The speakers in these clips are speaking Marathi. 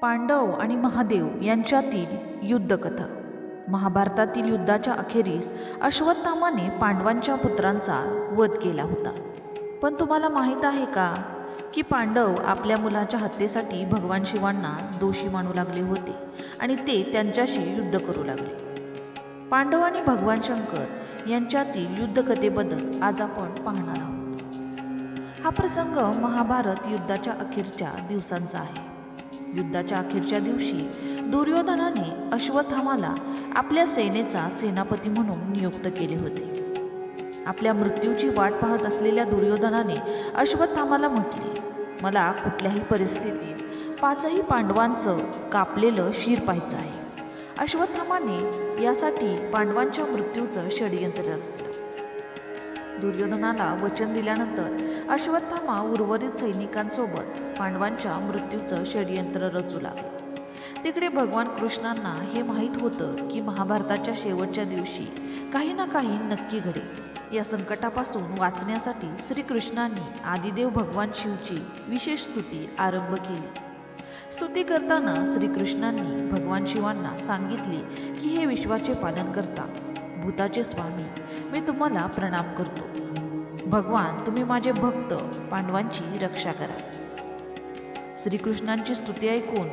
पांडव आणि महादेव यांच्यातील युद्धकथा। महाभारतातील युद्धाच्या अखेरीस अश्वत्थामाने पांडवांच्या पुत्रांचा वध केला होता। पण तुम्हाला माहीत आहे का की पांडव आपल्या मुलाच्या हत्येसाठी भगवान शिवांना दोषी मानू लागले होते आणि ते त्यांच्याशी युद्ध करू लागले। पांडव आणि भगवान शंकर यांच्यातील युद्धकथेबद्दल आज आपण पाहणार आहोत। हा प्रसंग महाभारत युद्धाच्या अखेरच्या दिवसांचा आहे। युद्धाच्या अखेरच्या दिवशी दुर्योधनाने अश्वत्थामाला आपल्या सेनेचा सेनापती म्हणून नियुक्त केले होते। आपल्या मृत्यूची वाट पाहत असलेल्या दुर्योधनाने अश्वत्थामाला म्हटले, मला कुठल्याही परिस्थितीत पाचही पांडवांचं कापलेलं शीर पाहायचं आहे। अश्वत्थामाने यासाठी पांडवांच्या मृत्यूचं षडयंत्र रचलं। दुर्योधनाला वचन दिल्यानंतर अश्वत्थामा उर्वरित सैनिकांसोबत पांडवांच्या मृत्यूचं षडयंत्र रचू लागला। तिकडे भगवान कृष्णांना हे माहीत होतं की महाभारताच्या शेवटच्या दिवशी काही ना काही नक्की घडेल। या संकटापासून वाचण्यासाठी श्रीकृष्णांनी आदिदेव भगवान शिवची विशेष स्तुती आरंभ केली। स्तुती करताना श्रीकृष्णांनी भगवान शिवांना सांगितले की हे विश्वाचे पालन करता, भूताचे स्वामी, मी तुम्हाला प्रणाम करतो। भगवान, तुम्ही माझे भक्त पांडवांची रक्षा करा। श्रीकृष्णांची स्तुती ऐकून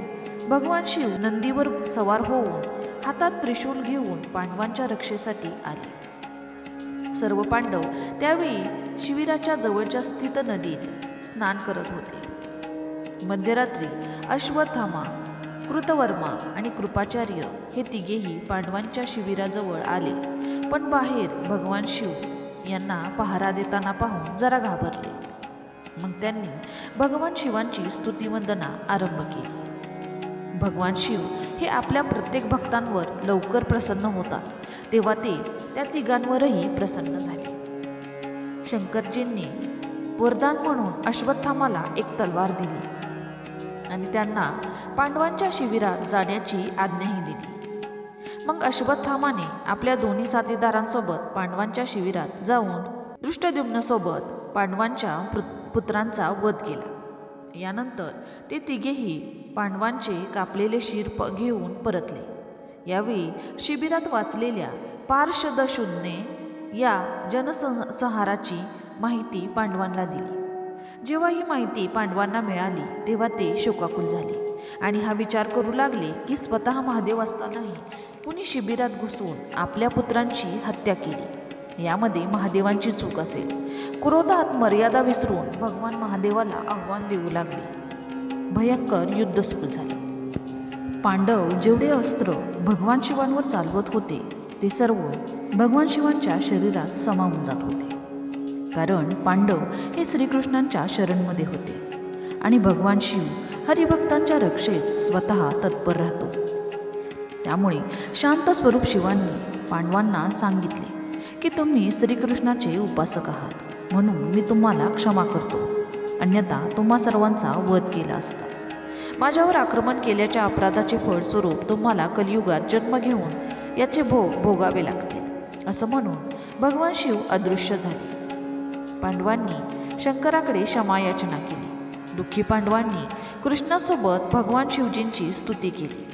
भगवान शिव नंदीवर सवार होऊन हातात त्रिशूल घेऊन पांडवांच्या रक्षेसाठी आले। सर्व पांडव त्यावेळी शिबिराच्या जवळच्या स्थित नदीत स्नान करत होते। मध्यरात्री अश्वत्थामा, कृतवर्मा आणि कृपाचार्य हे तिघेही पांडवांच्या शिबिराजवळ आले, पण बाहेर भगवान शिव यांना पहारा देताना पाहून जरा घाबरले। मग त्यांनी भगवान शिवांची स्तुतिवंदना आरंभ केली। भगवान शिव हे आपल्या प्रत्येक भक्तांवर लवकर प्रसन्न होतात, तेव्हा ते त्या तिघांवरही प्रसन्न झाले। शंकरजींनी वरदान म्हणून अश्वत्थामाला एक तलवार दिली आणि त्यांना पांडवांच्या शिबिरात जाण्याची आज्ञाही दिली। मग अश्वत्थामाने आपल्या दोन्ही साथीदारांसोबत पांडवांच्या शिबिरात जाऊन दृष्टद्युम्नसोबत पांडवांच्या पुत्रांचा वध केला। यानंतर ते तिघेही पांडवांचे कापलेले शीर घेऊन परतले। यावेळी शिबिरात वाचलेल्या पार्षदशूने या जनसंहाराची माहिती पांडवांना दिली। जेव्हा ही माहिती पांडवांना मिळाली तेव्हा ते शोकाकुल झाले आणि हा विचार करू लागले की स्वतः महादेव असतानाही कुणी शिबिरात घुसून आपल्या पुत्रांची हत्या केली, यामध्ये महादेवांची चूक असेल। क्रोधात मर्यादा विसरून भगवान महादेवाला आव्हान देऊ लागले। भयंकर युद्ध सुरू झाले। पांडव जेवढे अस्त्र भगवान शिवांवर चालवत होते ते सर्व भगवान शिवांच्या शरीरात समावून जात होते, कारण पांडव हे श्रीकृष्णांच्या शरणमध्ये होते आणि भगवान शिव हरिभक्तांच्या रक्षेत स्वतः तत्पर राहतो। त्यामुळे शांत स्वरूप शिवांनी पांडवांना सांगितले की तुम्ही श्रीकृष्णाचे उपासक आहात, म्हणून मी तुम्हाला क्षमा करतो, अन्यथा तुम्हा सर्वांचा वध केला असता। माझ्यावर आक्रमण केल्याच्या अपराधाचे फळ स्वरूप तुम्हाला कलियुगात जन्म घेऊन याचे भोग भोगावे लागतील, असं म्हणून भगवान शिव अदृश्य झाले। पांडवांनी शंकराकडे क्षमायाचना केली। दुःखी पांडवांनी कृष्णासोबत भगवान शिवजींची स्तुती केली।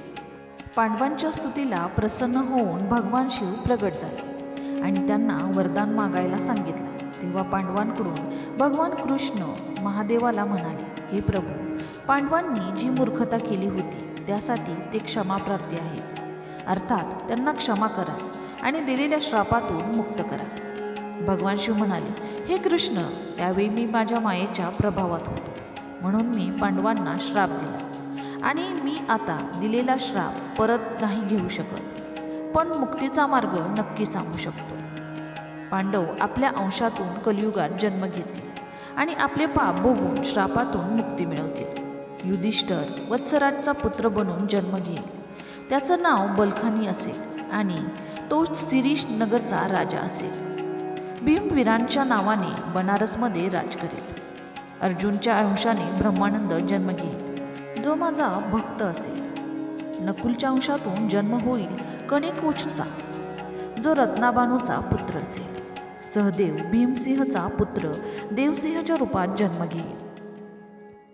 पांडवांच्या स्तुतीला प्रसन्न होऊन भगवान शिव प्रगट झाले आणि त्यांना वरदान मागायला सांगितलं। तेव्हा पांडवांकडून भगवान कृष्ण महादेवाला म्हणाले, हे प्रभू, पांडवांनी जी मूर्खता केली होती त्यासाठी ते क्षमाप्राप्ती आहे, अर्थात त्यांना क्षमा करा आणि दिलेल्या श्रापातून मुक्त करा। भगवान शिव म्हणाले, हे कृष्ण, त्यावेळी मी माझ्या मायेच्या प्रभावात होतो, म्हणून मी पांडवांना श्राप दिला आणि मी आता दिलेला श्राप परत नाही घेऊ शकत, पण मुक्तीचा मार्ग नक्की सांगू शकतो। पांडव आपल्या अंशातून कलियुगात जन्म घेतील आणि आपले पाप भोगून श्रापातून मुक्ती मिळवतील। युधिष्ठिर वत्सराजचा पुत्र बनून जन्म घेईल, त्याचं नाव बलखानी असेल आणि तो शिरीष नगरचा राजा असेल। भीमवीरांच्या नावाने बनारसमध्ये राज करेल। अर्जुनच्या अंशाने ब्रह्मानंद जन्म घेईल, जो माझा भक्त असेल। नकुलच्या अंशातून जन्म होईल कणिकोचचा, जो रत्नाबानूचा पुत्र असेल। सहदेव भीमसिंहचा पुत्र देवसिंहच्या रूपात जन्म घेईल।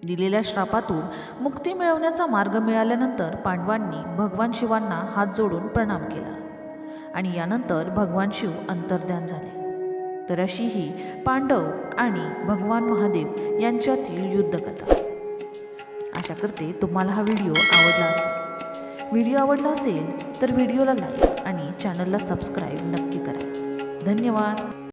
दिलेल्या श्रापातून मुक्ती मिळवण्याचा मार्ग मिळाल्यानंतर पांडवांनी भगवान शिवांना हात जोडून प्रणाम केला आणि यानंतर भगवान शिव अंतर्ध्यान झाले। तर अशी ही पांडव आणि भगवान महादेव यांच्यातील युद्धकथा। आशा करते तुम्हाला हा व्हिडिओ आवडला असेल। व्हिडिओ आवडला असेल तर व्हिडिओला लाईक आणि चॅनलला सबस्क्राईब नक्की करा। धन्यवाद।